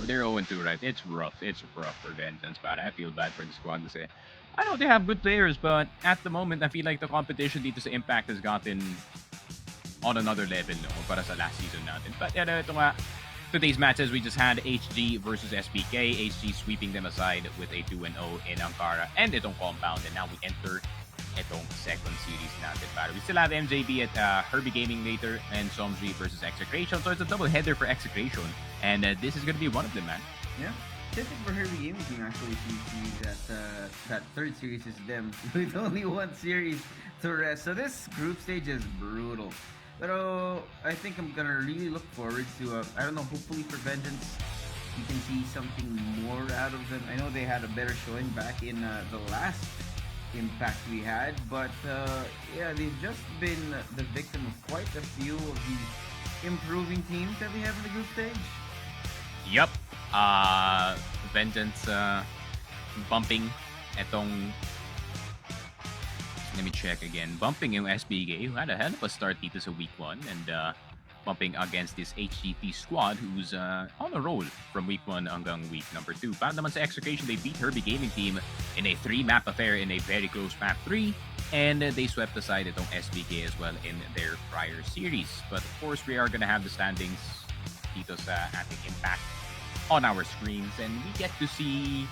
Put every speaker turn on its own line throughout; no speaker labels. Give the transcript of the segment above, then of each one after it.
they're 0-2, right? It's rough. It's rough for Vengeance, but I feel bad for the squad kasi I know they have good players, but at the moment, I feel like the competition dito sa Impact has gotten on another level no, para sa last season natin. But ito nga, today's matches, we just had HG versus SBK. HG sweeping them aside with a 2-0 in Ankara and itong compound. And now we enter itong second series natin. Para we still have MJB at Herbie Gaming later and Somsri versus Execration. So it's a double header for Execration. And this is going to be one of them, man.
Yeah. Typical for Herbie Gaming team actually, if you see that that third series is them with only one series to rest. So this group stage is brutal. But I think I'm gonna really look forward to I don't know, hopefully for Vengeance you can see something more out of them. I know they had a better showing back in the last Impact we had, but yeah, they've just been the victim of quite a few of the improving teams that we have in the group stage.
Yup. Vengeance bumping etong, let me check again. Bumping yung SBK, who had a hell of a start dito sa week 1 and bumping against this HGT squad who's on a roll from week 1 hanggang week number 2. Para naman sa Execration, they beat Herbie Gaming team in a 3-map affair in a very close map 3. And they swept aside itong SBK as well in their prior series. But of course, we are gonna have the standings dito sa ating Impact on our screens. And we get to see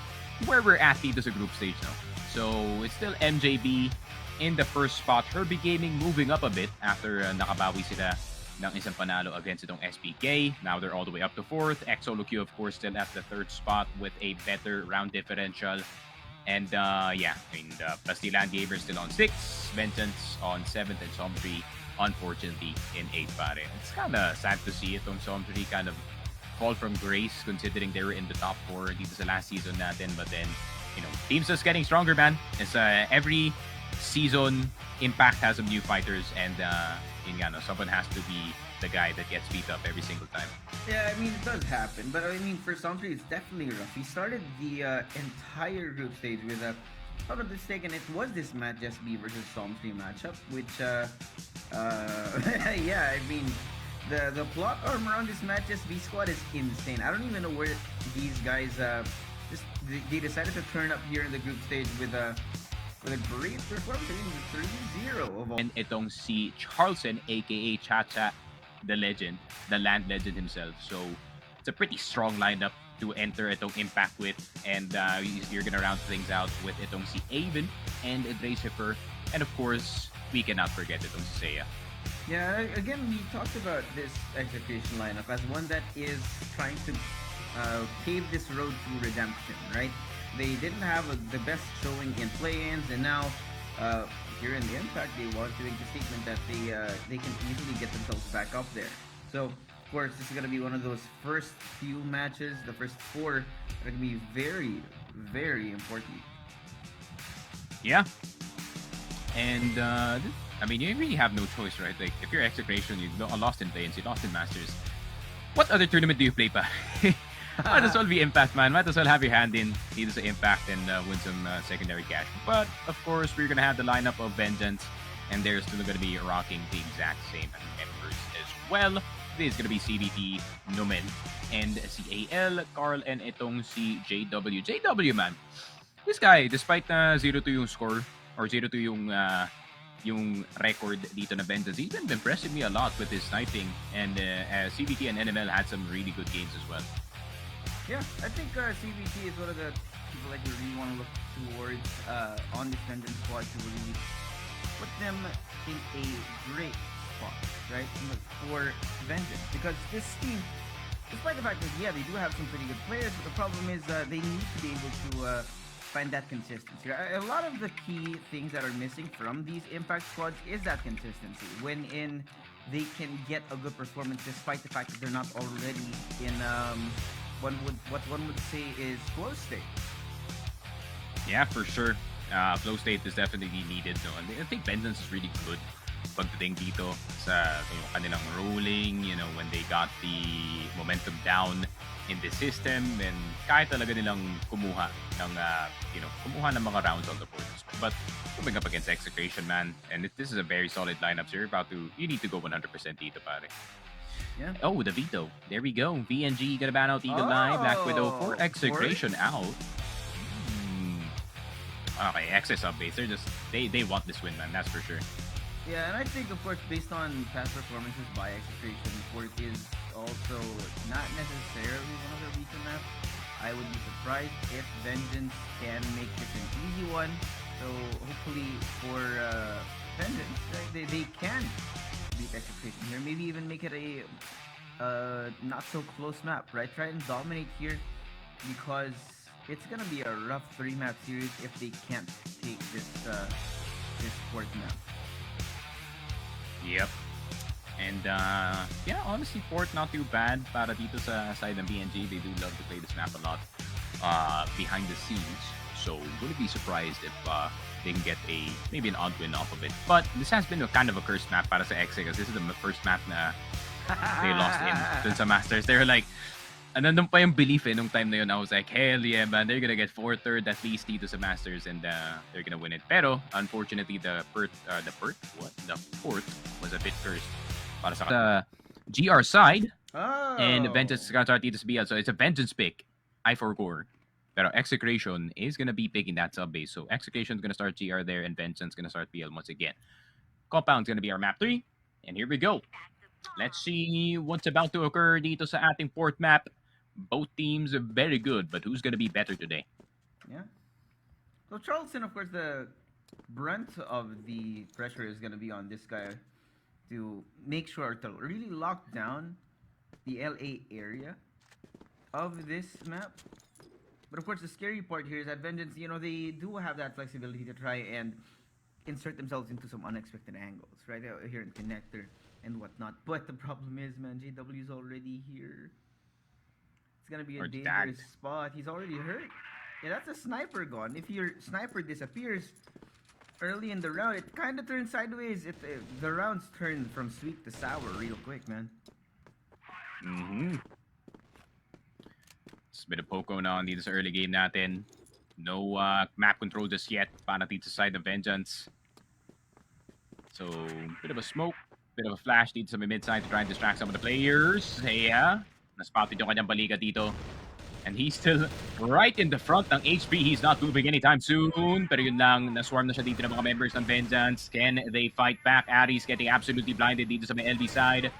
where we're at dito sa group stage now. So it's still MJB in the first spot. Herbie Gaming moving up a bit after nakabawi sila ng isang panalo against itong SPK. Now they're all the way up to 4th. XOLQ, of course, still at the 3rd spot with a better round differential. And yeah, I mean, Pastilan Gamers still on 6th, Vengeance on 7th, and Somfree, unfortunately, in 8th pare. It's kind of sad to see itong Somfree kind of fall from grace considering they were in the top 4 dito sa last season natin. But then, you know, teams just getting stronger, man. It's every season, Impact has some new fighters, and someone has to be the guy that gets beat up every single time.
Yeah, I mean, it does happen, but I mean, for Somfree, it's definitely rough. He started the entire group stage with a, if I'm not mistaken, it was this Matt Just B versus Somfree matchup, which, yeah, I mean, the plot armor on this Matt Just B squad is insane. I don't even know where these guys, they decided to turn up here in the group stage with a great performance, 3-0 of all.
And itong si Charleston, aka Chacha, the legend, the land legend himself. So it's a pretty strong lineup to enter itong Impact with, and you're gonna round things out with itong si Avon and Dracifer, and of course we cannot forget itong si Seiya.
Yeah, again, we talked about this Execution lineup as one that is trying to pave this road to redemption, right? They didn't have the best showing in play-ins, and now here in the Impact, they want to make the statement that they can easily get themselves back up there. So, of course, this is going to be one of those first few matches. The first 4 are going to be very, very important.
Yeah. And, I mean, you really have no choice, right? Like, if you're Execration, you lost in play-ins, you lost in Masters. What other tournament do you play pa? Might as well be Impact, man. Might as well have your hand in either the Impact and win some secondary cash. But, of course, we're going to have the lineup of Vengeance, and they're still going to be rocking the exact same members as well. This is going to be CBT, Numen, and CAL, Carl, and itong si JW. JW, man. This guy, despite 0-2 yung score, or 0-2 yung record dito na Vengeance, he's been impressing me a lot with his sniping. And CBT and NML had some really good games as well.
Yeah, I think CBT is one of the people that you really want to look towards on this Vengeance squad to really put them in a great spot, right? For Vengeance. Because this team, despite the fact that, yeah, they do have some pretty good players, but the problem is they need to be able to find that consistency. A lot of the key things that are missing from these Impact squads is that consistency. When they can get a good performance despite the fact that they're not already in what one would say is flow state.
Yeah, for sure. Flow state is definitely needed. No? And I think Vengeance is really good pagdating dito sa kanilang rolling, when they got the momentum down in the system, and kaya talaga nilang kumuha ng mga rounds on the board. But coming up against Execration, man, and this is a very solid lineup, so you need to go 100% dito, pare.
Yeah.
Oh, the veto. There we go. VNG gonna ban out Eagle Eye. Black Widow for Execration out. Hmm. Okay, excess updates. They're just they want this win, man. That's for sure.
Yeah, and I think, of course, based on past performances by Execration, Port is also not necessarily one of their weaker maps. I would be surprised if Vengeance can make this an easy one. So hopefully for Vengeance, right, they can beat Execration here. Maybe even make it a not so close map, right? Try and dominate here because it's gonna be a rough 3-map series if they can't take this Port map.
Yep. And yeah, honestly, Port not too bad para dito sa side ng BNG. They do love to play this map a lot behind the scenes. So wouldn't be surprised if they can get maybe an odd win off of it. But this has been a kind of a cursed map para sa Exe because this is the first map na they lost in dun sa Masters. They were like, and nandun pa yung belief nung time na yun. I was like, hell yeah, man, they're gonna get 4/3 at least dito sa Masters and they're gonna win it. Pero unfortunately, the port was a bit cursed para sa GR side.
Oh.
And Vengeance is gonna start dito sa BL. So it's a Vengeance pick. I for core. Pero Execration is gonna be picking that sub base. So Execration is gonna start GR there and Vengeance is gonna start BL once again. Compound's gonna be our map 3. And here we go. Let's see what's about to occur dito sa ating Port map. Both teams are very good, but who's gonna be better today?
Yeah. So Charleston, of course, the brunt of the pressure is going to be on this guy to make sure to really lock down the LA area of this map. But of course, the scary part here is that Vengeance, they do have that flexibility to try and insert themselves into some unexpected angles, right? Here in Connector and whatnot. But the problem is, man, JW's already here. It's going to be a dangerous spot. He's already hurt. Yeah, that's a sniper gone. If your sniper disappears early in the round, it kind of turns sideways. The rounds turn from sweet to sour real quick, man.
Mm-hmm. It's been a Poco na on dito sa early game natin. No map control just yet para dito sa side of Vengeance. So, bit of a smoke, bit of a flash dito sa mid side to try and distract some of the players. Yeah, na-spotted yung kanyang balikat dito. And he's still right in the front ng HP. He's not moving anytime soon. Pero yun lang, na-swarm na siya dito ng mga members ng Vengeance. Can they fight back? Aries getting absolutely blinded dito sa may LB side.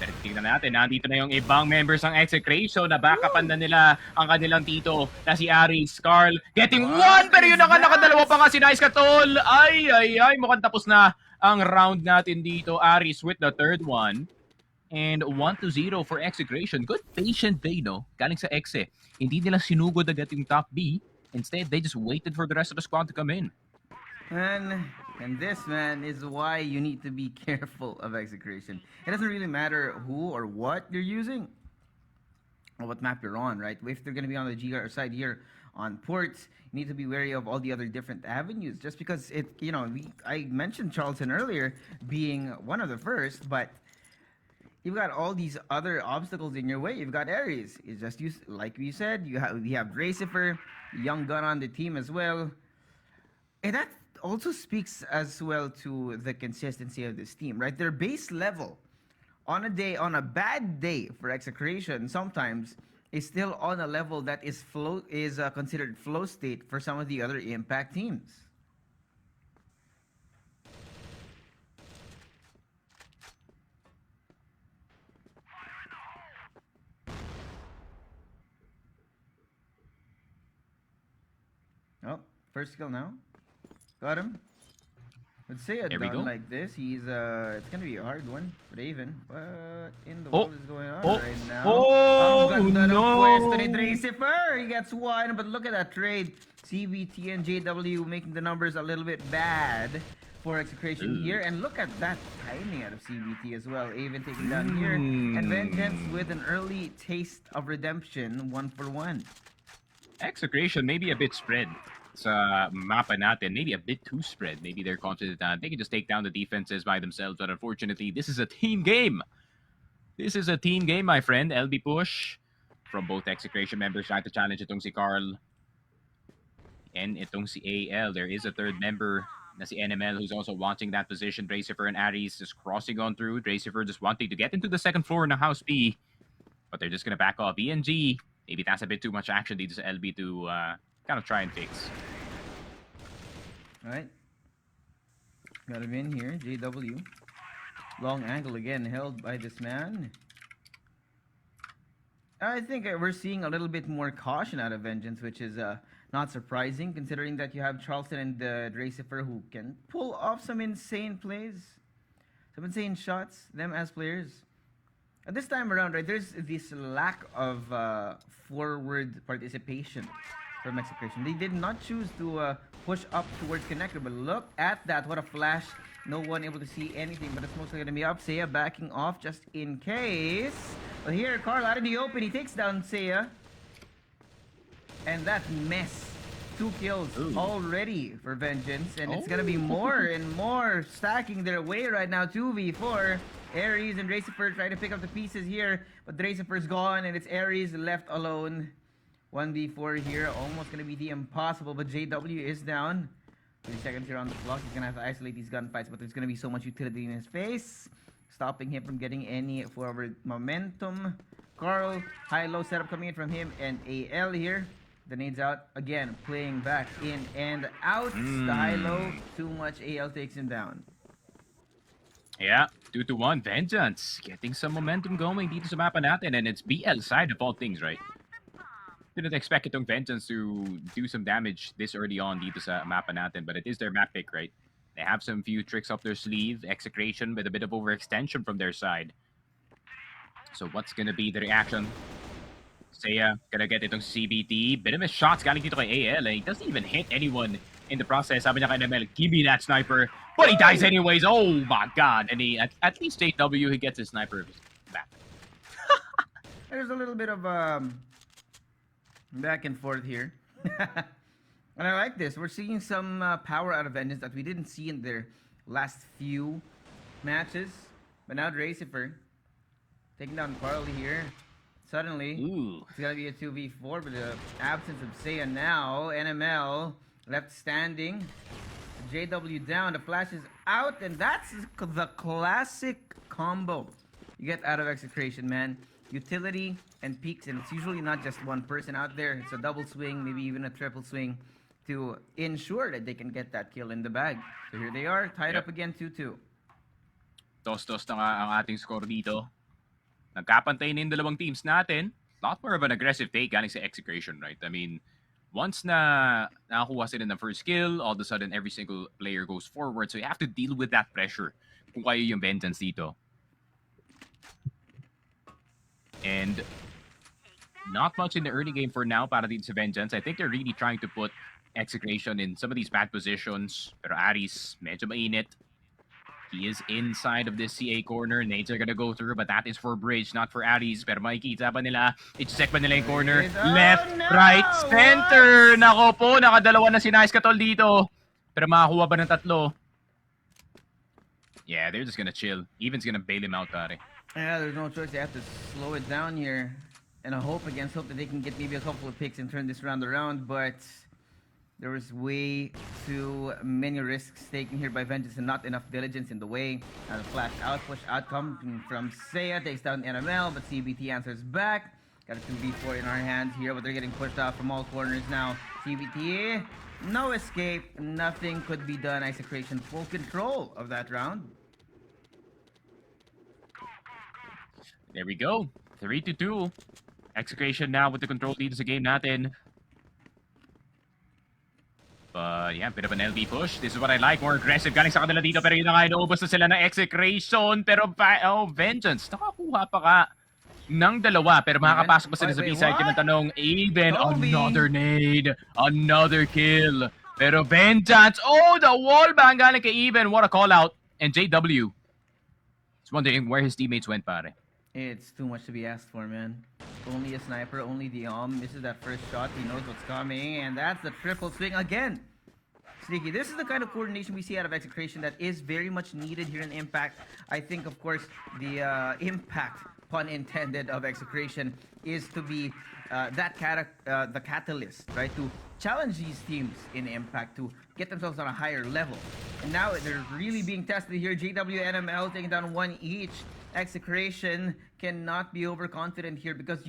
Pero tingnan natin, nandito na yung ibang members ng Execration na backupan na nila ang kanilang tito na si Aries. Carl getting one! Pero yun nakadalawa pa nga si Nice Katol. Ay, mukhang tapos na ang round natin dito. Aries with the third one. And 1-0 for Execration. Good patient play, no? Galing sa Exe. Hindi nila sinugod agad yung top B. Instead, they just waited for the rest of the squad to come in.
And this, man, is why you need to be careful of Execration. It doesn't really matter who or what you're using or what map you're on, right? If they're going to be on the GR side here on ports, you need to be wary of all the other different avenues. Just because I mentioned Charlton earlier being one of the first, but you've got all these other obstacles in your way. You've got Aries. It's just like we said, we have Gracifer, young gun on the team as well. And that also speaks as well to the consistency of this team, right? Their base level on a bad day for Execration sometimes is still on a level that is considered flow state for some of the other Impact teams. Oh, first kill now. Got him. Let's say a done like this. It's gonna be a hard one for Raven. What in the world is going on right now?
No!
He gets one, but look at that trade. CBT and JW making the numbers a little bit bad for Execration here. And look at that timing out of CBT as well. Avon taking down here. And Vengeance with an early taste of redemption, 1-for-1.
Execration maybe a bit spread sa mapa natin. Maybe a bit too spread. Maybe they're confident that they can just take down the defenses by themselves. But unfortunately, this is a team game. This is a team game, my friend. LB push from both Execration members trying to challenge itong si Carl. And itong si AL. There is a third member na si NML, who's also watching that position. Dracifer and Aries just crossing on through. Dracifer just wanting to get into the second floor ng House B. But they're just going to back off. ENG, maybe that's a bit too much action dito sa LB to kind of try and fix.
Alright. Got him in here. JW. Long angle again held by this man. I think we're seeing a little bit more caution out of Vengeance, which is not surprising considering that you have Charleston and Dracifer who can pull off some insane plays, some insane shots, them as players. At this time around, right, there's this lack of forward participation from Execration. They did not choose to push up towards connector, but look at that. What a flash. No one able to see anything, but it's mostly going to be up. Seiya backing off just in case. But here, Carl out in the open. He takes down Seiya. And that mess. 2 kills already for Vengeance. And it's going to be more and more stacking their way right now. 2v4. Aries and Dracifer trying to pick up the pieces here. But Dracifer's gone and it's Aries left alone. 1v4 here. Almost going to be the impossible. But JW is down. 30 seconds here on the clock. He's going to have to isolate these gunfights. But there's going to be so much utility in his face, stopping him from getting any forward momentum. Carl, high-low setup coming in from him. And AL here. The nades out. Again, playing back in and out. The high-low. Too much. AL takes him down.
Yeah, 2-1. Vengeance getting some momentum going dito sa mapa natin. And it's BL side of all things, right? Didn't expect itong Vengeance to do some damage this early on dito sa mapa natin, but it is their map pick, right? They have some few tricks up their sleeve. Execration with a bit of overextension from their side. So what's gonna be the reaction? Seiya gonna get itong CBT. Bit of a shots galing dito kay AL. He doesn't even hit anyone in the process. Sabi niya kay NML, give me that sniper. But he dies anyways. Oh my god. And he, at least JW, he gets his sniper back.
There's a little bit of back and forth here. And I like this. We're seeing some power out of Vengeance that we didn't see in their last few matches. But now Dracifer taking down Carly here. Suddenly, it's going to be a 2v4 with the absence of Seiya now. NML left standing. JW down. The flash is out. And that's the classic combo you get out of Execration, man. Utility and peaks, and it's usually not just one person out there. It's a double swing, maybe even a triple swing to ensure that they can get that kill in the bag. So here they are, tied up again, 2-2.
Dos-dos na nga ang ating score dito. Nagkapantay na yung dalawang teams natin. Lot more of an aggressive take galing sa Execration, right? I mean, once na nakakuha sila ng first kill, all of a sudden every single player goes forward. So you have to deal with that pressure kung kayo yung Vengeance dito. And not much in the early game for now para dito sa Vengeance. I think they're really trying to put Execration in some of these bad positions. Pero Aries, medyo mainit. He is inside of this CA corner. Nades are gonna go through, but that is for Bridge, not for Aries. Pero makikita ba nila? I-check ba nila yung corner? Left, right, center! Nako po, nakadalawa na si Nice Katol dito. Pero makakuha ba ng tatlo? Yeah, they're just gonna chill. Even's gonna bail him out, pare.
Yeah, there's no choice. They have to slow it down here. And I hope against hope that they can get maybe a couple of picks and turn this round around, but there was way too many risks taken here by Vengeance and not enough diligence in the way. A flash out, push outcome from Seiya, takes down NML, but CBT answers back. Got a 2v4 in our hands here, but they're getting pushed out from all corners now. CBT, no escape, nothing could be done. Execration full control of that round.
There we go. 3-2. Execration now with the control lead sa game natin. But yeah, bit of an LB push. This is what I like. More aggressive galing sa kanila dito. Pero yun na nga, inuubos na sila ng Execration. Pero Vengeance, nakakuha pa ka ng dalawa. Pero makakapasok pa sila sa B-side. Yung tanong, Even, another nade. Another kill. Pero Vengeance, the wall bang galing kay Even. What a call out. And JW is wondering where his teammates went, pare.
It's too much to be asked for, man. Only a sniper, only the misses that first shot. He knows what's coming, and that's the triple swing again. Sneaky. This is the kind of coordination we see out of Execration that is very much needed here in Impact. I think, of course, the impact, pun intended, of Execration is to be the catalyst, right? To challenge these teams in Impact to get themselves on a higher level. And now they're really being tested here. JW and NML taking down one each. Execration cannot be overconfident here because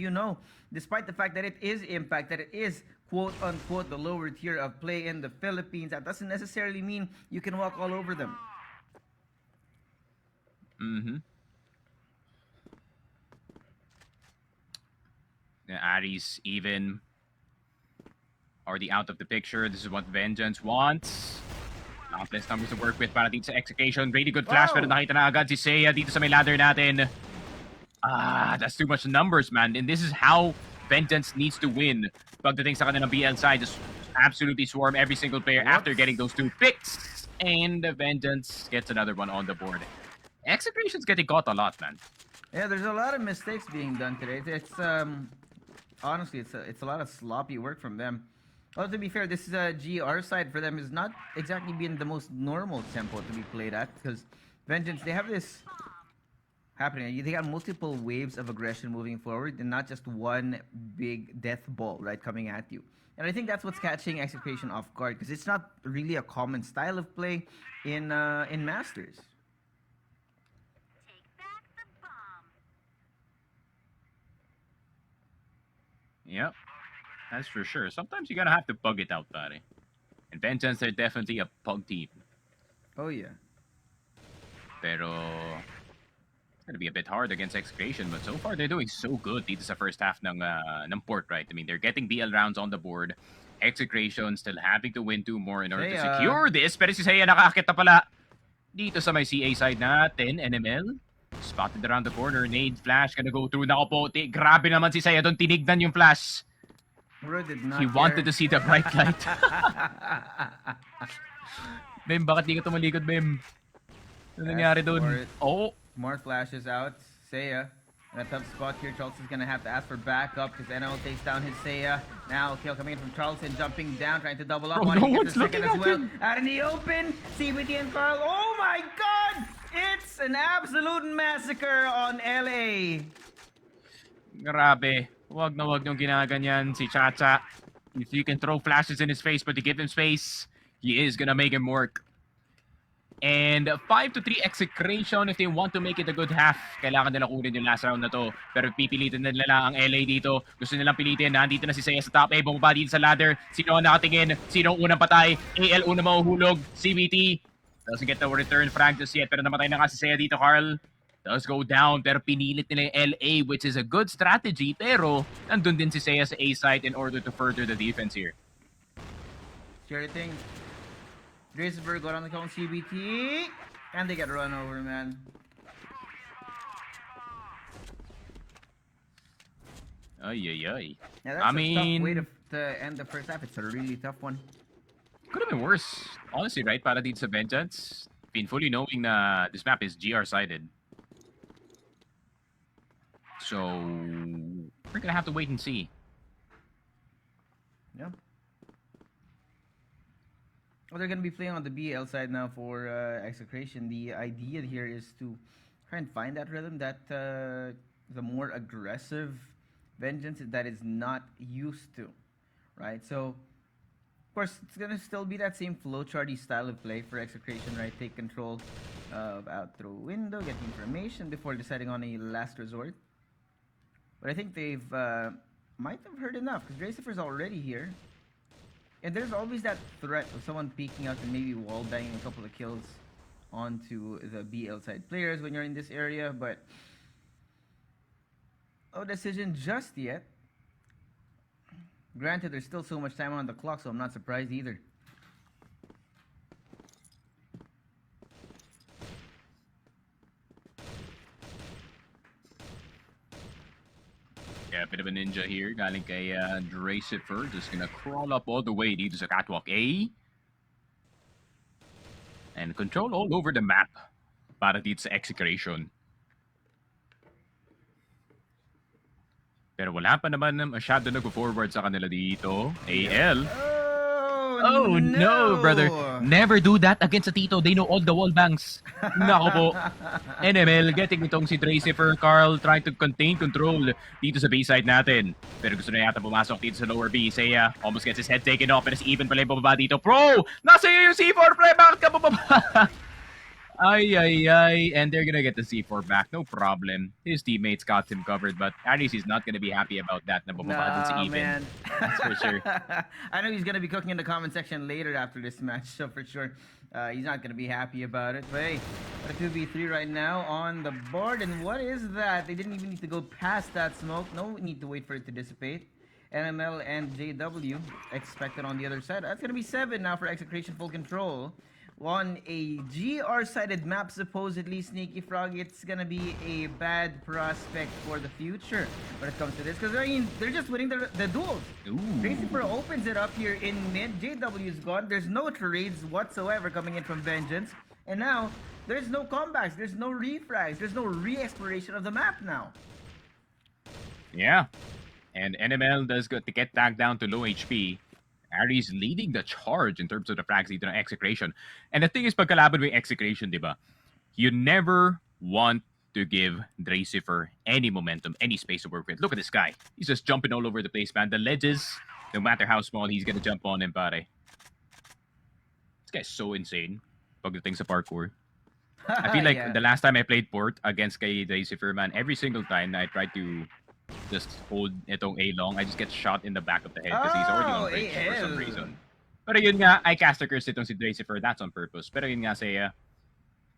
despite the fact that it is Impact, that it is quote unquote the lower tier of play in the Philippines, that doesn't necessarily mean you can walk all over them.
The Aries even already out of the picture. This is what Vengeance wants. Countless numbers to work with para dito sa Execration. Really good flash, pero nakita na agad si Seiya dito sa may ladder natin. That's too much numbers, man. And this is how Vengeance needs to win. Pagdating sa kanilang BL side, just absolutely swarm every single player after getting those 2 picks. And Vengeance gets another one on the board. Execration's getting caught a lot, man.
Yeah, there's a lot of mistakes being done today. It's honestly, it's a lot of sloppy work from them. Well, to be fair, this is a GR side for them is not exactly being the most normal tempo to be played at because Vengeance, they have this happening. They got multiple waves of aggression moving forward and not just one big death ball, right, coming at you. And I think that's what's catching Execration off guard because it's not really a common style of play in Masters.
Yep, that's for sure. Sometimes you gotta have to bug it out, pare. And Vengeance, they're definitely a pug team.
Oh, yeah.
Pero it's gonna be a bit hard against Execration, but so far they're doing so good dito sa first half ng port, right? I mean, they're getting BL rounds on the board. Execration still having to win 2 more in order to secure this. Pero si Seiya nakakakit na pala dito sa may CA side natin. NML spotted around the corner. Nade flash gonna go through. Nako po, grabe naman si Seiya doon. Tinignan yung flash. He wanted to see the bright light. Bim, bakit di ka tumalikod, Bim? Ano nangyari doon? Oh!
More flashes out. Seiya in a tough spot here. Charleston's gonna have to ask for backup because NL takes down his Seiya. Now kill coming in from Charleston, jumping down, trying to double up.
No one's looking
as
at
well.
him.
Out in the open, CBT and Carl. Oh my God! It's an absolute massacre on LA.
Grabe. Wag na wag niyong ginaganyan si Chacha. If you can throw flashes in his face but you give him space, he is gonna make him work. And 5-3 Execration if they want to make it a good half. Kailangan nila kunin yung last round na to. Pero pipilitin nila lang ang LA dito. Gusto nilang pilitin. Nandito na si Seiya sa top A. Bumaba dito sa ladder. Sino ang nakatingin? Sino ang unang patay? AL unang mahuhulog. CBT doesn't get the return frag just yet. Pero namatay na nga si Seiya dito, Carl. Does go down. Pero pinilit nila yung LA, which is a good strategy. Pero nandun din si Seiya sa A side in order to further the defense here.
Sure thing. Graceberg got on the call CBT. And they get run over, man.
Ay.
Yeah, that's a tough way to end the first half. It's a really tough one.
Could have been worse. Honestly, right? Para dito sa Vengeance. Painfully knowing na this map is GR-sided. So, we're gonna have to wait and see.
Yeah. Well, they're going to be playing on the BL side now for Execration. The idea here is to try and find that rhythm, that the more aggressive Vengeance that is not used to, right? So, of course, it's going to still be that same flowcharty style of play for Execration, right? Take control of out through window, get information before deciding on a last resort. But I think they've might have heard enough because Gracifer's already here. And there's always that threat of someone peeking out and maybe wall banging a couple of kills onto the BL side players when you're in this area, but no decision just yet. Granted, there's still so much time on the clock, so I'm not surprised either.
Yeah, a bit of a ninja here. Galing kay Dracifer. Just gonna crawl up all the way dito sa catwalk A. And control all over the map para dito sa Execration. Pero wala pa naman masyado nag-forward sa kanila dito. AL.
Oh,
Oh no, brother. Never do that against a Tito. They know all the wall banks. Nako po. NML getting itong si Dracifer. Carl trying to control dito sa B-side natin. Pero gusto na yata pumasok dito sa lower B. Seiya almost gets his head taken off. Pero si Even pala yung bababa dito. Pro! Nasa iyo yung C4 play. Bakit ka bababa? Ay. And they're gonna get the C4 back. No problem. His teammates got him covered. But Aries is not gonna be happy about that. Na bumaba dun si Even.
Man.
That's for sure.
I know he's gonna be cooking in the comment section later after this match, so for sure he's not gonna be happy about it. But hey, a 2v3 right now on the board, and what is that? They didn't even need to go past that smoke. No need to wait for it to dissipate. NML and JW expected on the other side. That's gonna be 7 now for Execration full control. On a GR-sided map, supposedly, Sneaky Frog, it's gonna be a bad prospect for the future when it comes to this. Because, I mean, they're just winning the duels. Dracifer opens it up here in mid. JW is gone. There's no trades whatsoever coming in from Vengeance. And now, there's no comebacks. There's no refrags. There's no re-exploration of the map now.
Yeah. And NML does get to get back down to low HP. Aries leading the charge in terms of the frags dito ng Execration. And the thing is, pagkalaban mo yung Execration, di ba? You never want to give Dracifer any momentum, any space to work with. Look at this guy. He's just jumping all over the place, man. The ledges, no matter how small, he's gonna jump on him, pare. This guy's so insane pagdating sa parkour. I feel like the last time I played Port against kay Dracifer, man, every single time I tried to just hold itong A long, I just get shot in the back of the head because he's already on bridge for some reason. Pero yun nga, I cast a curse itong si Dracifer, that's on purpose. Pero yun nga, Seiya,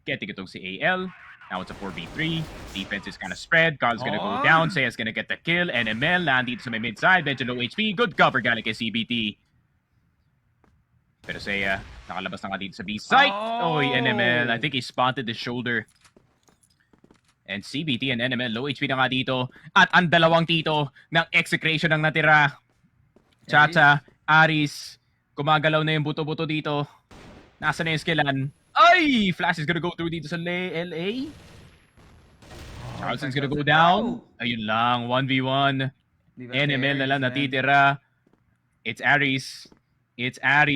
getting itong si AL. Now it's a 4v3. Defense is kind of spread. Carl's gonna go down. Seiya's gonna get the kill. NML, nandito sa may mid-side. Medyo low HP. Good cover galing kay CBT. Pero Seiya, nakalabas na nga dito sa B-site. Oh, NML. I think he spotted the shoulder. And CBT and NML, low HP na nga dito. At ang dalawang Tito ng Execration ang natira. Chacha, Aris, gumagalaw na yung buto-buto dito. Nasa na yung skillan. Ay! Flash is gonna go through dito sa LA. Charleston's gonna go down. Ayun lang, 1v1. NML na lang natitira. It's Aris.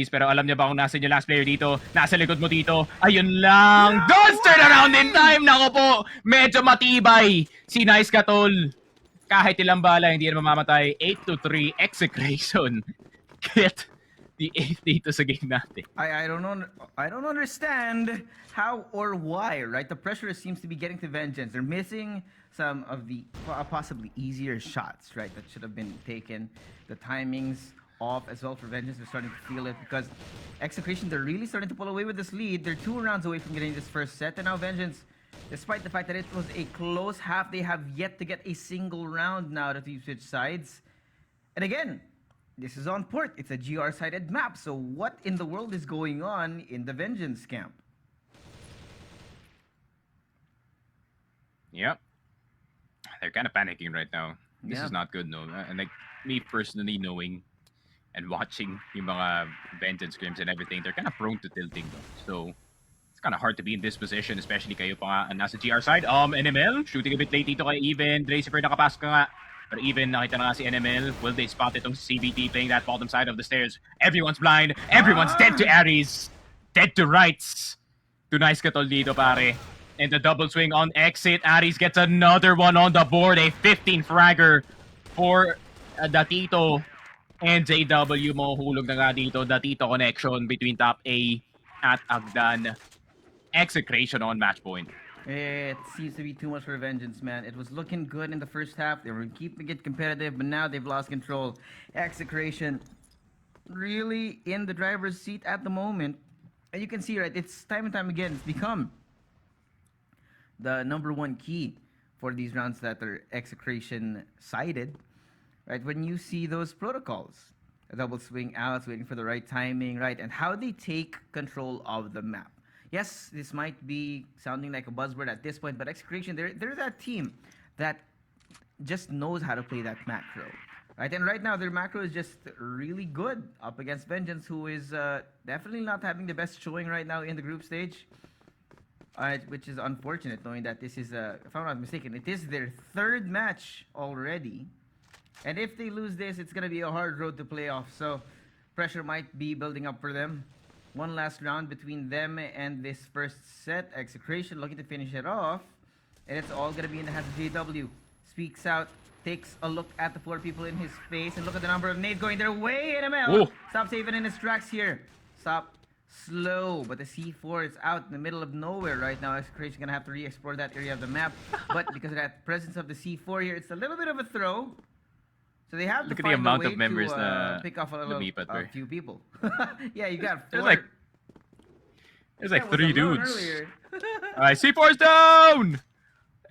Pero alam niya ba kung nasa yung last player dito? Nasa likod mo dito. Ayun lang. Don't turn around in time. Nako po. Medyo matibay. Si Nice Katol. Kahit ilang bala, hindi na mamamatay. 8-3 Execration. Get the 8 dito sa game natin.
I don't understand how or why, right? The pressure seems to be getting to Vengeance. They're missing some of the possibly easier shots, right? That should have been taken. The timings off as well for Vengeance. They're starting to feel it because Execration, they're really starting to pull away with this lead. They're 2 rounds away from getting this first set, and now Vengeance, despite the fact that it was a close half, they have yet to get a single round now that we've switched sides. And again, this is on Port. It's a GR-sided map, so what in the world is going on in the Vengeance camp?
Yep. They're kind of panicking right now. This is not good, no? And like, me personally knowing and watching yung mga Vengeance scrims and everything, they're kind of prone to tilting though. So, it's kind of hard to be in this position, especially kayo pa nga nasa GR side. NML, shooting a bit late dito kay Even. Dracifer nakapasok ka nga. But Even, nakita na nga si NML. Will they spot itong CBT playing that bottom side of the stairs? Everyone's blind. Everyone's dead to Aries. Dead to rights. To Nice Katol dito, pare. And the double swing on exit. Aries gets another one on the board. A 15 fragger for the Tito. And JW mo hulog na nga dito. The Tito connection between top A at Agdan. Execration on match point.
It seems to be too much for Vengeance, man. It was looking good in the first half. They were keeping it competitive, but now they've lost control. Execration really in the driver's seat at the moment. And you can see, right, it's time and time again, it's become the #1 key for these rounds that are Execration-sided. Right, when you see those protocols, a double swing outs, waiting for the right timing, right, and how they take control of the map. Yes, this might be sounding like a buzzword at this point, but Execration, they're that team that just knows how to play that macro, right? And right now, their macro is just really good up against Vengeance, who is definitely not having the best showing right now in the group stage, which is unfortunate, knowing that this is, if I'm not mistaken, it is their 3rd match already. And if they lose this, it's going to be a hard road to play off. So Pressure might be building up for them. One last round between them and this first set. Execration looking to finish it off. And it's all going to be in the hands of JW. Speaks out, takes a look at the 4 people in his face, and look at the number of nades going their way. NML
Oh.
stops even in his tracks here. Stop slow, but the C4 is out in the middle of nowhere right now. Execration going to have to re-explore that area of the map. But because of that presence of the C4 here, it's a little bit of a throw. So they have
Look
to
at the
find
amount
a way
of members
to
na
pick off
lumipat,
a
bro.
few people. Yeah, you got 4.
There's like
That was
3
alone
dudes.
earlier.
Alright, C4's down!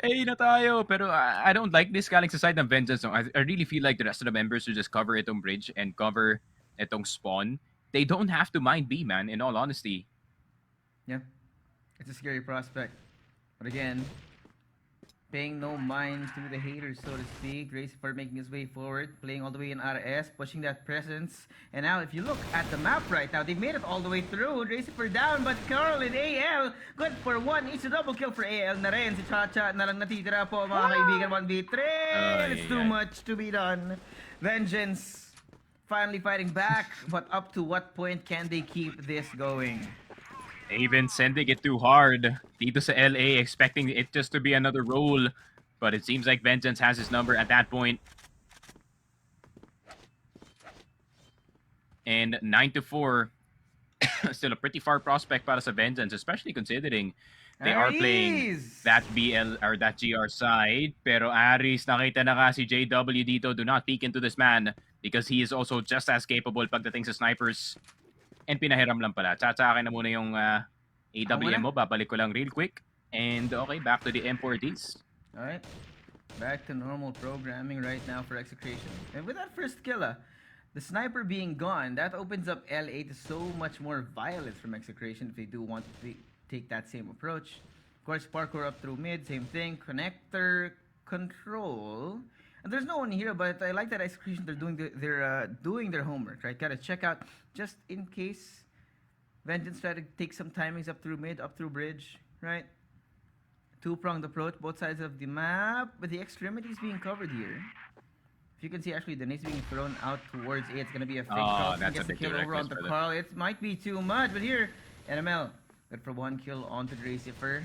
Ay na tayo. Pero I don't like this galing sa side ng Vengeance. No? I really feel like the rest of the members should just cover itong bridge and cover itong spawn. They don't have to mind B, man, in all honesty.
Yeah, it's a scary prospect. But again, paying no mind to the haters, so to speak. Racifer making his way forward, playing all the way in RS, pushing that presence. And now, if you look at the map right now, they've made it all the way through. Racifer down, but Carl and AL, good for 1. It's a double kill for AL na rin. Si Chacha na lang natitira po, mga kaibigan. 1v3. It's too much to be done. Vengeance finally fighting back, but up to what point can they keep this going?
Even sending it too hard. Dito sa LA, expecting it just to be another roll. But it seems like Vengeance has his number at that point. And 9-4. Still a pretty far prospect para sa Vengeance, especially considering they are playing that BL or that GR side. Pero Aris, nakita na nga si JW dito. Do not peek into this man because he is also just as capable pagdating sa snipers. And pinahiram lang pala. Tsatsakin na muna yung AWM mo. Babalik ko lang real quick. And okay, back to the M4Ds.
Alright. Back to normal programming right now for Execration. And with that first kill, the sniper being gone, that opens up LA to so much more violence from Execration if they do want to take that same approach. Of course, parkour up through mid, same thing. Connector, control. And there's no one here, but I like that Execution, they're doing their homework, right? Gotta check out just in case Vengeance try to take some timings up through mid, up through bridge, right? Two-pronged approach, both sides of the map, but the extremities being covered here. If you can see, actually, the nade's being thrown out towards A. It's gonna be a fake shot.
That's a
gets the
big
kill over on the Carl. It might be too much, but here, NML, good for 1 kill onto Racifer.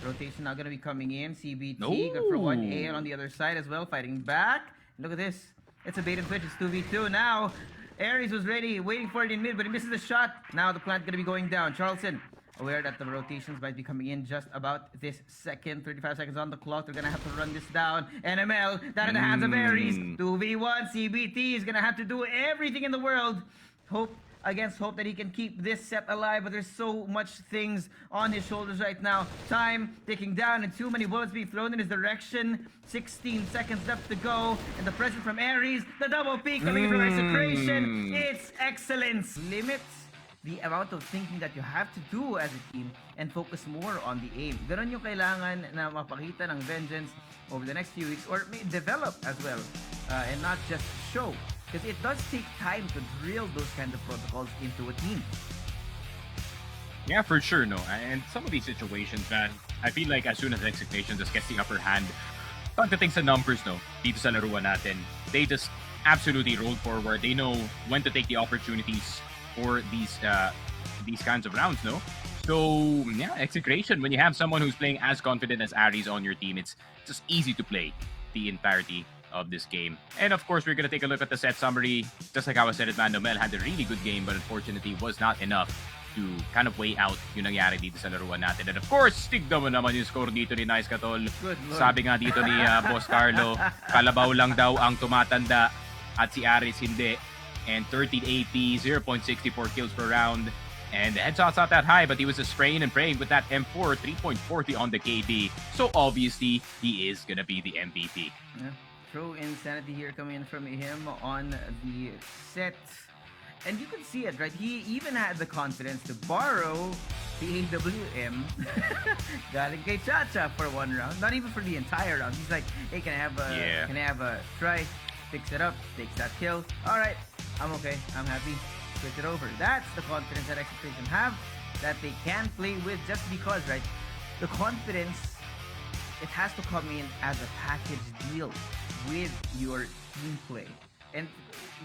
Rotation now gonna be coming in. CBT, good for 1. AL on the other side as well, fighting back. Look at this. It's a bait and switch. It's 2v2 now. Aries was ready, waiting for it in mid, but he misses the shot. Now the plant gonna be going down. Charleston, aware that the rotations might be coming in just about this second. 35 seconds on the clock. They're gonna have to run this down. NML, down in the hands of Aries. 2v1. CBT is gonna have to do everything in the world. Hope against hope that he can keep this set alive, but there's so much things on his shoulders right now. Time ticking down and too many bullets being thrown in his direction. 16 seconds left to go, and the present from Aries, the double peak coming from Execration. It's excellence. Limits the amount of thinking that you have to do as a team and focus more on the aim. Ganon yung kailangan na mapakita ng Vengeance over the next few weeks, or may develop as well, and not just show. Because it does take time to drill those kind of protocols into a team.
Yeah, for sure, no. And some of these situations, man, I feel like as soon as Execration just gets the upper hand, pagdating sa numbers, no, dito sa laruan natin, they just absolutely roll forward. They know when to take the opportunities for these kinds of rounds, no? So, yeah, Execration, when you have someone who's playing as confident as Aries on your team, it's just easy to play the entirety of this game. And of course, we're gonna take a look at the set summary. Just like how I said it, man, Nomel had a really good game, but unfortunately was not enough to kind of weigh out yung nangyari dito sa laruan natin. And of course, tignan mo naman yung score dito ni Nice Katol. Sabi nga dito ni Boss Carlo, kalabaw lang daw ang tumatanda at si Aris hindi. And 13 AP, 0.64 kills per round. And the headshot's not that high, but he was just spraying and praying with that M4, 3.40 on the KD. So obviously, he is gonna be the MVP.
Yeah. True insanity here coming in from him on the set. And you can see it, right? He even had the confidence to borrow the AWM galing kay Chacha for 1 round. Not even for the entire round. He's like, hey, can I have a try? Picks it up, takes that kill. All right, I'm okay. I'm happy. Switch it over. That's the confidence that Execration have, that they can play with just because, right? The confidence, it has to come in as a package deal with your team play. And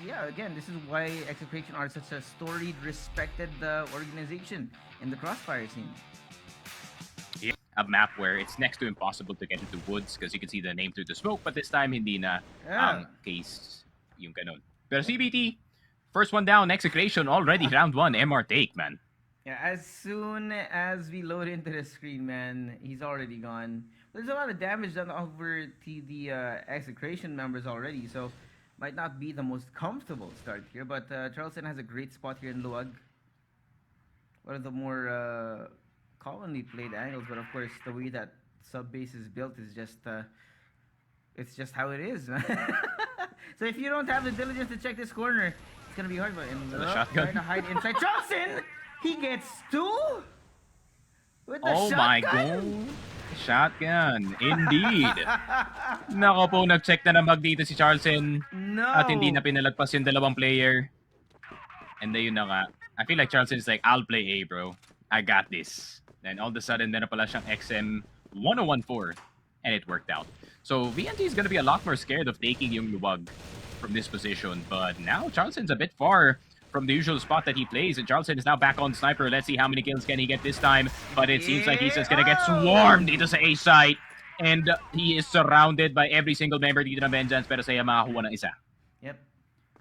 yeah, again, this is why Execration are such a storied, respected organization in the Crossfire scene.
Yeah, a map where it's next to impossible to get into woods because you can see the name through the smoke, but this time hindi na
Yeah.
ang case yung ganun. Pero CBT, first one down, Execration already round 1, MR take, man.
Yeah, as soon as we load into the screen, man, he's already gone. There's a lot of damage done over to the Execration members already, so might not be the most comfortable start here, but Charleston has a great spot here in Luag. One of the more commonly played angles, but of course, the way that sub base is built is just it's just how it is. So if you don't have the diligence to check this corner, it's gonna be hard. But
The shotgun.
trying to hide inside Charleston, he gets 2 with the
Oh
shotgun.
my god. Shotgun. Indeed. Nako po, nag-check na ng bag dito si Charleston.
No.
At hindi na pinalagpas yung dalawang player. And then yun na nga. I feel like Charleston is like, I'll play A, bro. I got this. Then all of a sudden, meron pala siyang XM 1014. And it worked out. So VNG is gonna be a lot more scared of taking yung Luwag from this position. But now Charleston's a bit far from the usual spot that he plays, and Charleston is now back on sniper. Let's see how many kills can he get this time. But it seems like he's just gonna get swarmed dito sa A site. And he is surrounded by every single member dito ng Vengeance, pero saya makakuha ng isa.
Yep.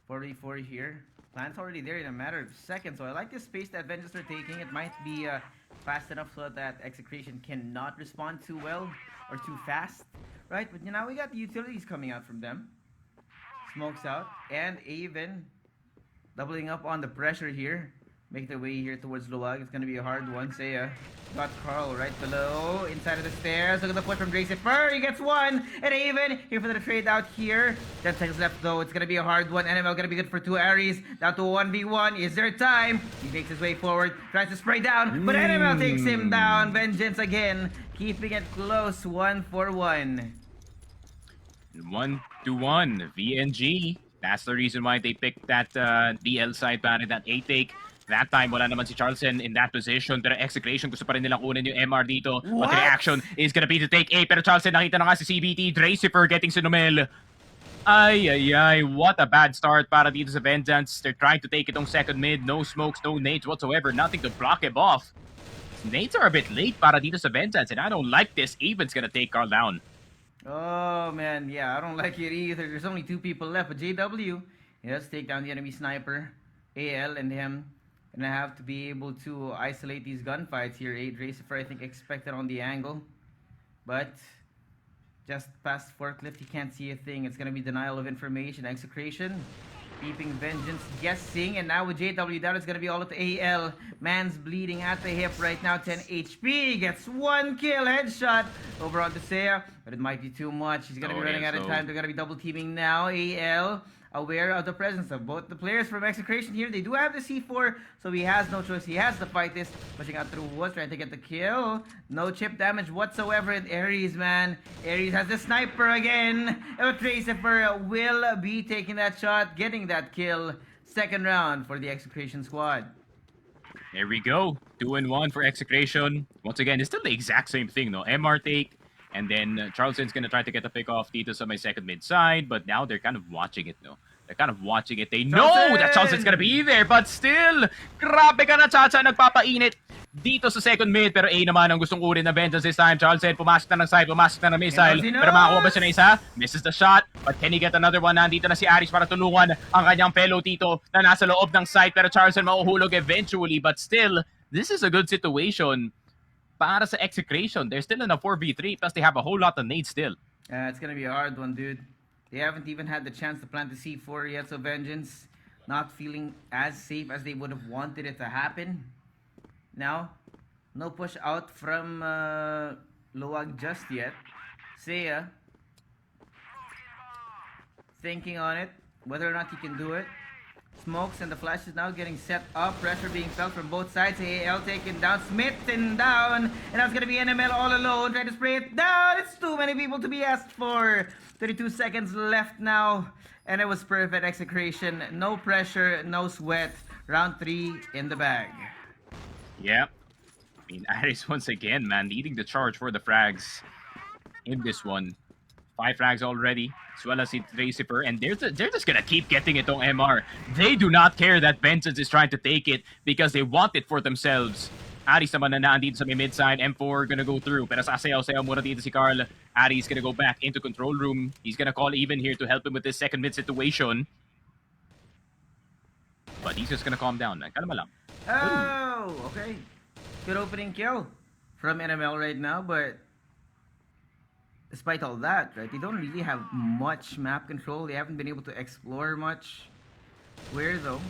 44 here. Plan's already there in a matter of seconds. So I like this space that Vengeance are taking. It might be fast enough so that Execration cannot respond too well or too fast. Right? But now we got the utilities coming out from them. Smokes out. And Aven doubling up on the pressure here. Make their way here towards Luwag. It's going to be a hard one. Saya got Carl right below. Inside of the stairs. Look at the push from Dracifer. He gets 1. And Aven here for the trade out here. 10 seconds left though. It's going to be a hard one. NML going to be good for 2 Aries. Down to 1v1. Is there time? He makes his way forward. Tries to spray down. But NML takes him down. Vengeance again. Keeping it close. 1-4-1.
1-1. VNG. That's the reason why they picked that DL side para that A take. That time, wala naman si Charleston in that position. Pero Execration, gusto pa rin nilang kunin yung MR dito. But the reaction is gonna be to take A. Pero Charleston, nakita na nga si CBT. Dracifer getting Sinomel. Ay, what a bad start para dito sa Vengeance. They're trying to take itong second mid. No smokes, no nades whatsoever. Nothing to block him off. Nades are a bit late para dito sa Vengeance. And I don't like this. Even's gonna take Carl down.
Oh man, yeah, I don't like it either. There's only 2 people left, but JW, he does take down the enemy sniper. AL and him gonna have to be able to isolate these gunfights here. 8 Dracifer, I think, expected on the angle, but just past forklift, he can't see a thing. It's gonna be denial of information. Execration keeping Vengeance guessing, and now with JW down, it's gonna be all at the AL. Man's bleeding at the hip right now, 10 HP, gets 1 kill, headshot over on Saya, but it might be too much. He's gonna be running out of time. They're gonna be double teaming now. AL aware of the presence of both the players from Execration here. They do have the C4, so he has no choice. He has to fight this. Pushing out through woods, trying to get the kill. No chip damage whatsoever in Aries, man. Aries has the sniper again. Dracifer will be taking that shot, getting that kill. Second round for the Execration squad.
There we go. 2-1 for Execration. Once again, it's still the exact same thing, no? MR take. And then Charleston's gonna try to get the pick off dito sa my second mid side, but now they're kind of watching it, no? They're kind of watching it. They know that Charleston's gonna be there, but still, grabe ka na, Chacha, nagpapainit dito sa second mid. Pero A naman ang gustong kunin na Vengeance this time. Charleston, pumasok na ng side, pumasok na ng missile. Pero makakuha ba siya na isa? Misses the shot, but can he get another one? Nandito na si Aris para tulungan ang kanyang fellow dito na nasa loob ng site. Pero Charleston mauhulog eventually, but still, this is a good situation para sa Execration. They're still in a 4v3, plus they have a whole lot of nades still.
It's gonna be a hard one, dude. They haven't even had the chance to plant the C4 yet, so Vengeance not feeling as safe as they would have wanted it to happen. Now, no push out from Luwag just yet. Saya thinking on it, whether or not he can do it. Smokes and the flash is now getting set up. Pressure being felt from both sides. AL taken down. Smitten down. And that's going to be NML all alone. Trying to spray it down. It's too many people to be asked for. 32 seconds left now. And it was perfect execution. No pressure, no sweat. Round 3 in the bag.
Yeah. I mean, Aris once again, man, leading the charge for the frags in this one. 5 frags already, as well as si Tracifer, and they're just gonna keep getting itong MR. They do not care that Vengeance is trying to take it because they want it for themselves. Aris naman na nandito sa may mid-side. M4 gonna go through. Pero sasayaw-sayaw muna dito si Carl. Aris gonna go back into control room. He's gonna call even here to help him with this second mid situation. But he's just gonna calm down. Kalma lang.
Oh, okay. Good opening kill from NML right now, but despite all that, right, they don't really have much map control. They haven't been able to explore much. Where though?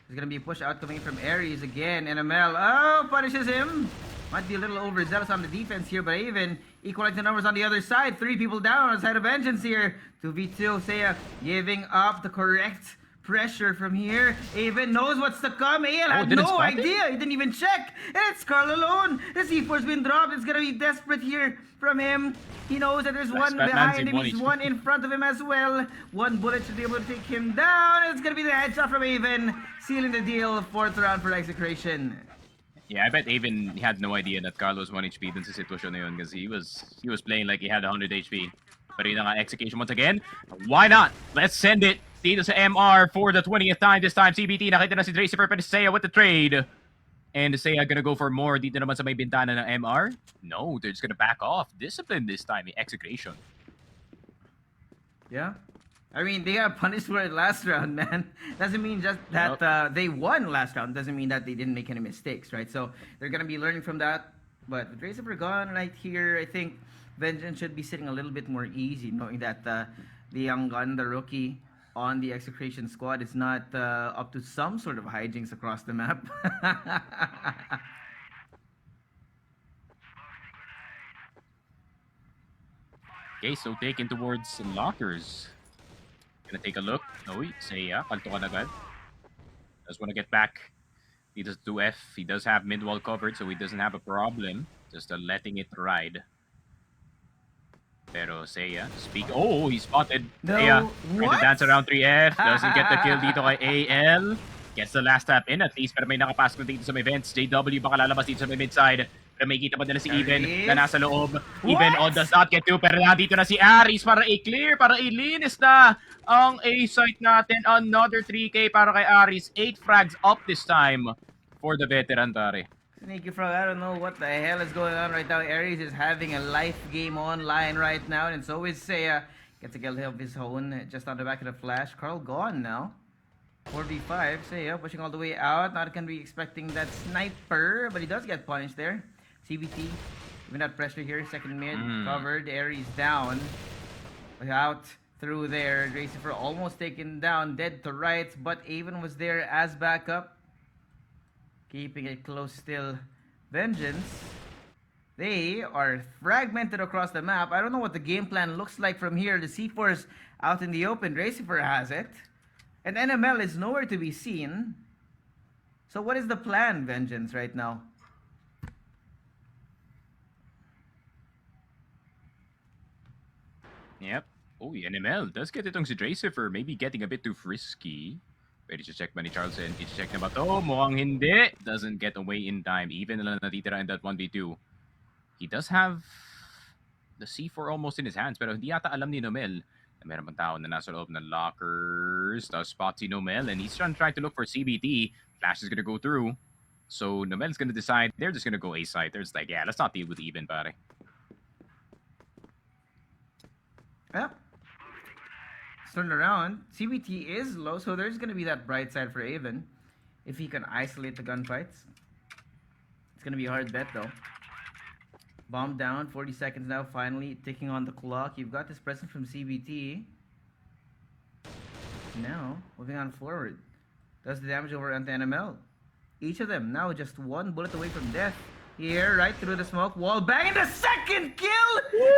There's gonna be a push out coming from Ares again. NML, oh, punishes him. Might be a little overzealous on the defense here, but even equalizing the numbers on the other side. 3 people down on the side of Vengeance here. 2v2, Seiya giving up the correct pressure from here. Even knows what's to come. AL had no idea. He didn't even check. And it's Carl alone. The C4's been dropped. It's gonna be desperate here from him. He knows that there's one behind him. He's one in front of him as well. 1 bullet should be able to take him down. It's gonna be the headshot from Avon, sealing the deal. 4th round for Execration.
Yeah, I bet Avon had no idea that Carlos 1 HP dun sa sitwasyon na yun because he was playing like he had 100 HP. But yun nga, Execution once again. Why not? Let's send it dito sa MR for the 20th time. This time, CBT, nakita na si Tracifer pero Seiya with the trade. And Seiya gonna go for more dito naman sa may bintana ng MR. No, they're just gonna back off. Discipline this time, Execration.
Yeah. I mean, they got punished for it last round, man. Doesn't mean just that they won last round. Doesn't mean that they didn't make any mistakes, right? So they're gonna be learning from that. But with Tracifer gone right here, I think Vengeance should be sitting a little bit more easy, knowing that the young gun, the rookie on the Execration squad, is not up to some sort of hijinks across the map.
Okay, so taken towards lockers. Gonna take a look. Uy, Seiya, pagtukan agad. Just wanna get back. He does 2F. He does have mid wall covered, so he doesn't have a problem. Just letting it ride. Pero Seiya, speak. Oh, he spotted.
No,
Seiya trying to
what?
dance around 3F. Doesn't get the kill dito kay AL. Gets the last tap in at least, pero may nakapasok na dito sa may vents. JW baka lalabas dito sa may mid-side. Pero may kita pa nila si Even na nasa loob. Even does not get to, pero nandito na si Aris para i-clear, para ilinis na ang A-site natin. Another 3K para kay Aris. 8 frags up this time for the veteran, Tare.
Sneaky Frog, I don't know what the hell is going on right now. Ares is having a life game online right now, and so is Seiya. Gets a kill of his own just on the back of the flash. Carl gone now. 4v5, Seiya pushing all the way out. Not gonna be expecting that sniper, but he does get punished there. CBT, even that pressure here. Second mid, covered. Ares down. Out through there. Tracifer almost taken down, dead to right, but Avon was there as backup. Keeping it close still. Vengeance. They are fragmented across the map. I don't know what the game plan looks like from here. The C4's out in the open. Tracifer has it. And NML is nowhere to be seen. So what is the plan, Vengeance, right now?
Yep. Oh, NML does get itong si Tracifer. Maybe getting a bit too frisky. Pwede siya check ba ni Charleston? I-check na ba to? Mukhang hindi. Doesn't get away in time. Even na natitira in that 1v2. He does have the C4 almost in his hands. Pero hindi yata alam ni Nomel na meron pang tao na nasa loob ng lockers. Tapos spot si Nomel. And he's trying to look for CBT. Flash is gonna go through. So Nomel's gonna decide. They're just gonna go A-side. They're just like, yeah, let's not deal with Even, pare.
Yeah. Turn around. CBT is low, so there's gonna be that bright side for Avon if he can isolate the gunfights. It's gonna be a hard bet though. Bomb down, 40 seconds now, finally ticking on the clock. You've got this presence from CBT. Now, moving on forward. Does the damage over onto NML. Each of them now just 1 bullet away from death. Here, right through the smoke, wall bang, and the second kill!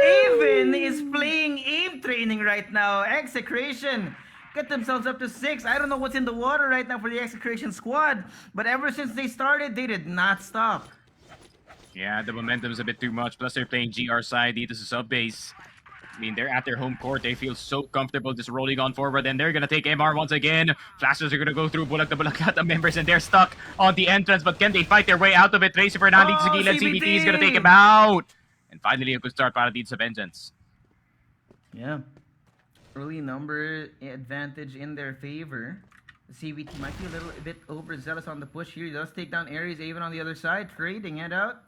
Avon is playing aim training right now. Execration get themselves up to 6. I don't know what's in the water right now for the Execration squad, but ever since they started, they did not stop.
Yeah, the momentum's a bit too much. Plus, they're playing GR side dito sa sub base. I mean, they're at their home court. They feel so comfortable just rolling on forward, and they're gonna take MR once again. Flashers are gonna go through bulag na bulag at the members, and they're stuck on the entrance. But can they fight their way out of it? Tracy Fernandez sa gilid. CBT is gonna take him out. And finally, a good start para dito sa Vengeance.
Yeah. Early number advantage in their favor. The CBT might be a little bit overzealous on the push here. He does take down Ares even on the other side. Trading it out.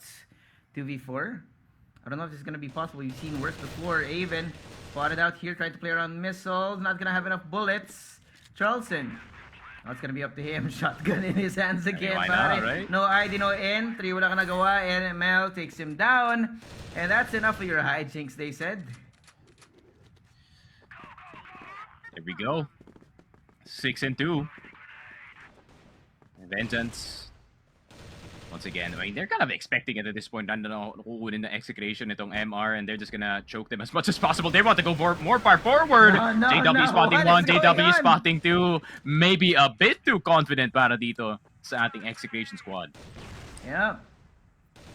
2v4. I don't know if this is going to be possible. You've seen worse before. Avon spotted out here, tried to play around missiles. Not going to have enough bullets. Charleston. Now it's going to be up to him. Shotgun in his hands again.
Why not, right?
No ID, no N. 3 wala ka nagawa. NML takes him down. And that's enough for your hijinks, they said.
There we go. 6-2. Vengeance. Once again, I mean, they're kind of expecting it at this point. Nandun in the execution itong MR, and they're just gonna choke them as much as possible. They want to go more far forward. JW spotting one, JW spotting two. Maybe a bit too confident para dito sa ating execution squad.
Yeah.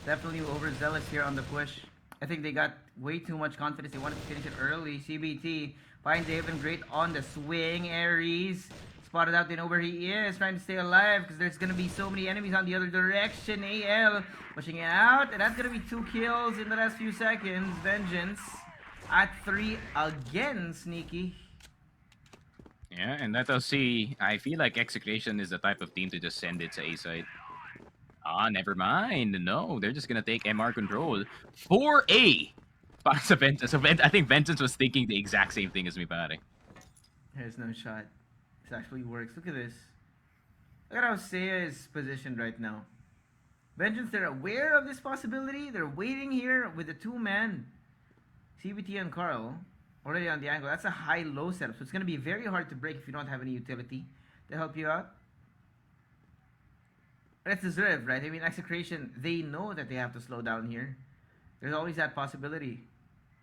Definitely overzealous here on the push. I think they got way too much confidence. They wanted to finish it early. CBT finds Avon great on the swing. Ares spotted out. They know where he is. Trying to stay alive because there's going to be so many enemies on the other direction. AL pushing it out. And that's going to be 2 kills in the last few seconds. Vengeance at 3 again. Sneaky.
Yeah, and let us see. I feel like Execration is the type of team to just send it to A side. Ah, never mind. No, they're just gonna take MR control for A. Para sa Vengeance. So I think Vengeance was thinking the exact same thing as me, pare.
There's no shot. This actually works. Look at this. Look at how Seiya is positioned right now. Vengeance, they're aware of this possibility. They're waiting here with the 2-man. CBT and Carl already on the angle. That's a high-low setup. So it's going to be very hard to break if you don't have any utility to help you out. But it's deserved, right? I mean, Execration, they know that they have to slow down here. There's always that possibility.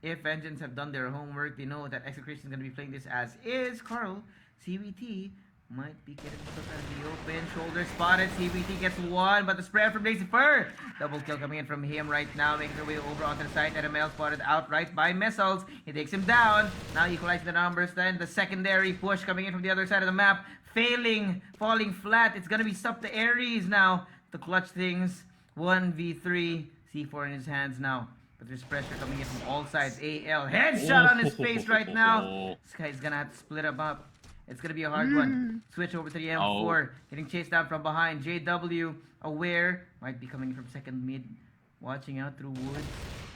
If Vengeance have done their homework, they know that Execration is going to be playing this as is. Carl, CBT might be getting stuck out of the open. Shoulder spotted. CBT gets 1, but the spread from Lazyfur. Double kill coming in from him right now, making their way over onto the side. NML spotted outright by missiles. He takes him down. Now equalizing the numbers. Then the secondary push coming in from the other side of the map. Failing, falling flat. It's gonna be up to Ares now to clutch things. 1v3. C4 in his hands now. But there's pressure coming in from all sides. AL headshot on his face right now. This guy's gonna have to split him up. It's gonna be a hard one. Switch over to the M4. Getting chased down from behind. JW aware. Might be coming from second mid. Watching out through woods.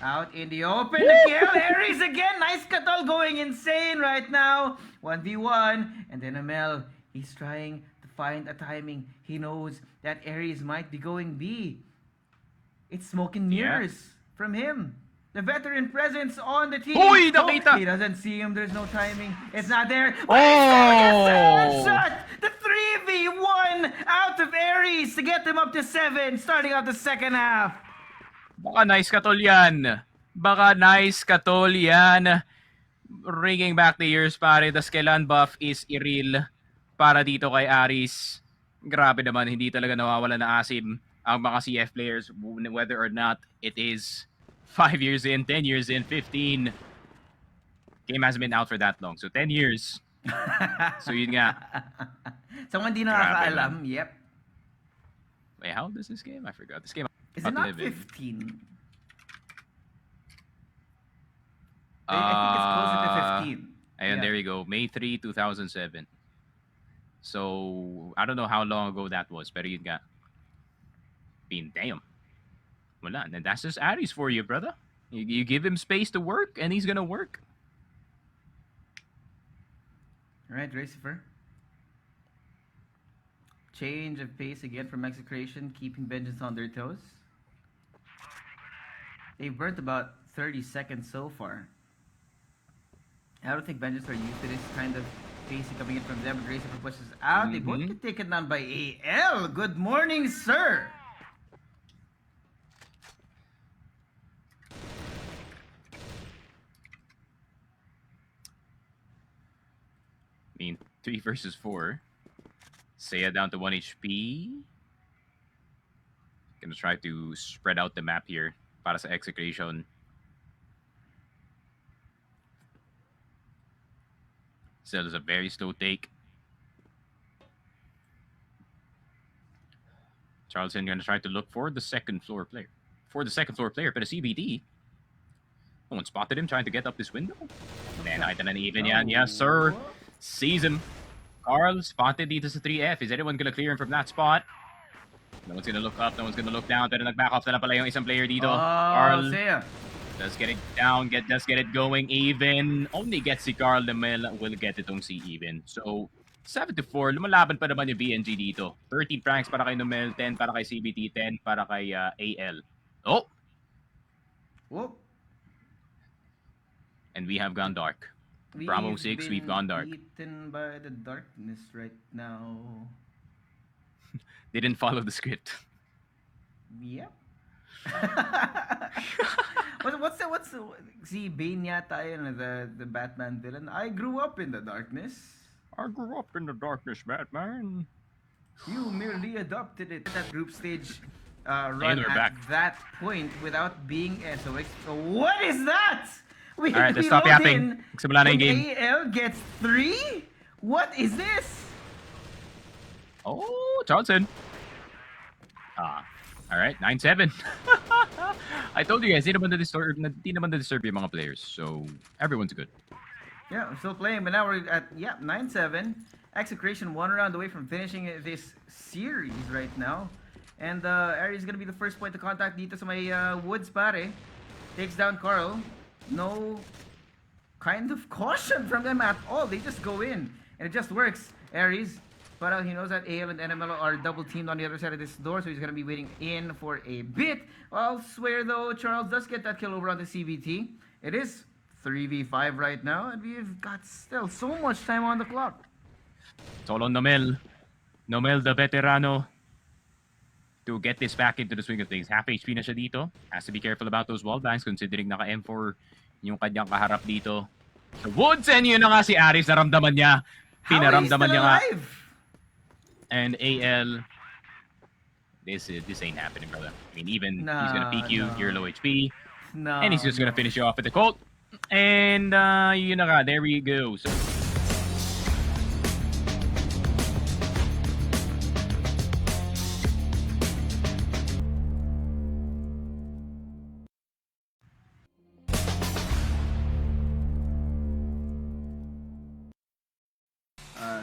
Out in the open. The kill. Ares again. Nice Katol going insane right now. 1v1. And then Amel. He's trying to find a timing. He knows that Ares might be going B. It's smoke and mirrors from him. The veteran presence on the team.
Uy, nakita!
He doesn't see him. There's no timing. It's not there.
Oh!
Shot! The 3v1 out of Ares to get them up to 7, starting out the second half.
Baka nice Katol yan. Baka nice Katol yan. Ringing back the years, pare. The Skelan buff is irreal para dito kay Ares. Grabe naman, hindi talaga nawawala na asim ang mga CF players, whether or not it is 5 years in, 10 years in, 15. Game hasn't been out for that long. So 10 years. So yun nga.
So hindi nakakaalam, yep.
Wait, how old is this game? I forgot. This game
is it not 15? I think it's closer to 15.
Ayun, there you go. May 3, 2007. So, I don't know how long ago that was, pero yun nga. Damn. Wala. And that's just Ares for you, brother. You give him space to work, and he's gonna work.
Alright, Racifer. Change of pace again from Execration, keeping Vengeance on their toes. They've burnt about 30 seconds so far. I don't think Vengeance are used to this kind of pacing coming in from them. But Racifer pushes out. They both get taken down by AL. Good morning, sir.
I mean, 3 versus 4. Seiya down to 1 HP. Gonna try to spread out the map here para sa Execration. Still is a very slow take. Charleston gonna try to look for the second floor player. But a CBD No one spotted him trying to get up this window. Man, ito na even yan. Yes, sir. Sees him. Carl spotted dito sa 3F. Is anyone gonna clear him from that spot? No one's gonna look up, no one's gonna look down, pero nag-back off na lang pala yung isang player dito. Carl does get it down, does get it going even. Only gets si Carl Lemel, will get itong si even. So, 7-4, lumalaban pa naman yung BNG dito. 13 francs para kay Nomel, 10 para kay CBT, 10 para kay AL. Oh!
Whoop.
And we have gone dark. Bravo 6, we've gone dark.
Beaten by the darkness right now.
They didn't follow the script.
Yep. what's si Bane yata yun, the Batman villain. I grew up in the darkness.
I grew up in the darkness, Batman.
You merely adopted it. That group stage run at
back.
that point without being SOX. So what is that?
All right, let's stop yapping. Simula na yung game.
AL gets 3? What is this?
Oh, Johnson. All right, 9-7. I told you guys, di naman na-disturb yung mga players. So, everyone's good.
Yeah, I'm still playing, but now we're at, 9-7. Execration 1 round away from finishing this series right now. And Aries is going to be the first point of contact dito sa may Woods pare. Takes down Carl. No kind of caution from them at all. They just go in. And it just works. Aries, but he knows that AL and NML are double teamed on the other side of this door, so he's going to be waiting in for a bit. I'll swear though, Charles does get that kill over on the CBT. It is 3v5 right now, and we've got still so much time on the clock.
It's all on Nomel. Nomel, the veterano, to get this back into the swing of things. Half HP na siya dito. Has to be careful about those wall bangs considering naka M4 yung kanyang kaharap dito. So Woods, and yun na nga si Aris, naramdaman niya. Pinaramdaman niya nga. And AL, this ain't happening, brother. I mean, even he's gonna peek you, you're low HP. And he's just gonna finish you off with the Colt. And yun na nga, there we go. So,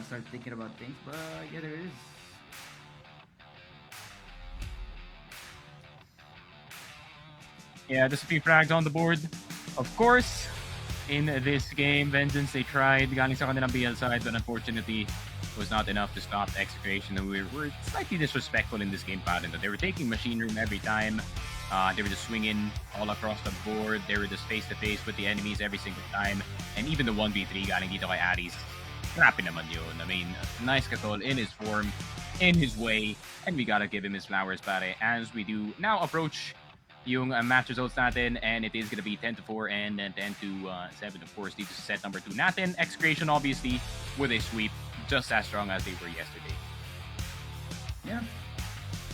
start thinking about things, but yeah, there is.
yeah, just a few frags on the board. Of course, in this game, Vengeance, they tried galing sa kanilang BL side, but unfortunately, was not enough to stop the Execration. And we were slightly disrespectful in this game, pattern. They were taking machine room every time. They were just swinging all across the board. They were just face-to-face with the enemies every single time. And even the 1v3 galing dito kay Aris, grabe naman yun. I mean, nice katol in his form, in his way, and we gotta give him his flowers, pare, as we do now approach yung match results natin, and it is gonna be 10-4 and 10-7, of course, dito sa set number 2 natin. Execration, obviously, with a sweep just as strong as they were yesterday.
Yeah.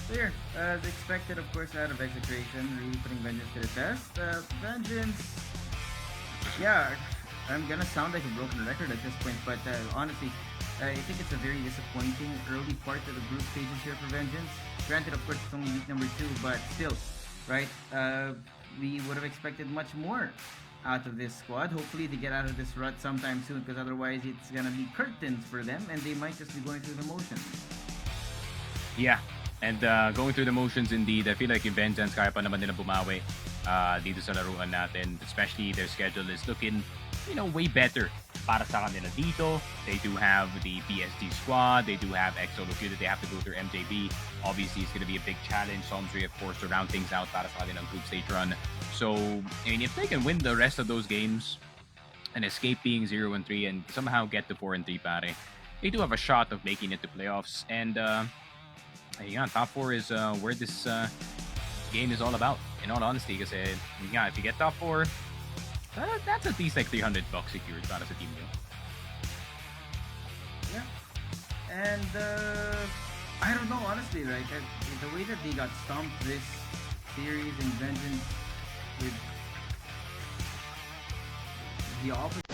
Clear. As expected, of course, out of Execration, really putting Vengeance to the test. Vengeance, yeah, I'm gonna sound like a broken record at this point, but honestly, I think it's a very disappointing early part of the group stages here for Vengeance. Granted, of course, it's only week number 2, but still, right? We would have expected much more out of this squad. Hopefully, they get out of this rut sometime soon, because otherwise, it's gonna be curtains for them, and they might just be going through the motions.
Yeah, and going through the motions indeed. I feel like yung Vengeance, kaya pa naman nila bumawi dito sa laruan natin. Especially their schedule is looking, way better para sa kanila dito. They do have the PSG squad. They do have XOLOQ that they have to go through MJB. Obviously, it's going to be a big challenge. Somsri, of course, to round things out para sa kanilang group stage run. So, I mean, if they can win the rest of those games and escape being 0-3 and somehow get to 4-3, pare, they do have a shot of making it to playoffs. And, yeah, top 4 is where this game is all about, in all honesty. Kasi, yeah, if you get top 4, that's at least like $300 secured para sa team nyo.
Yeah. And I don't know, honestly, right? The way that they got stomped this series in Vengeance with the opposite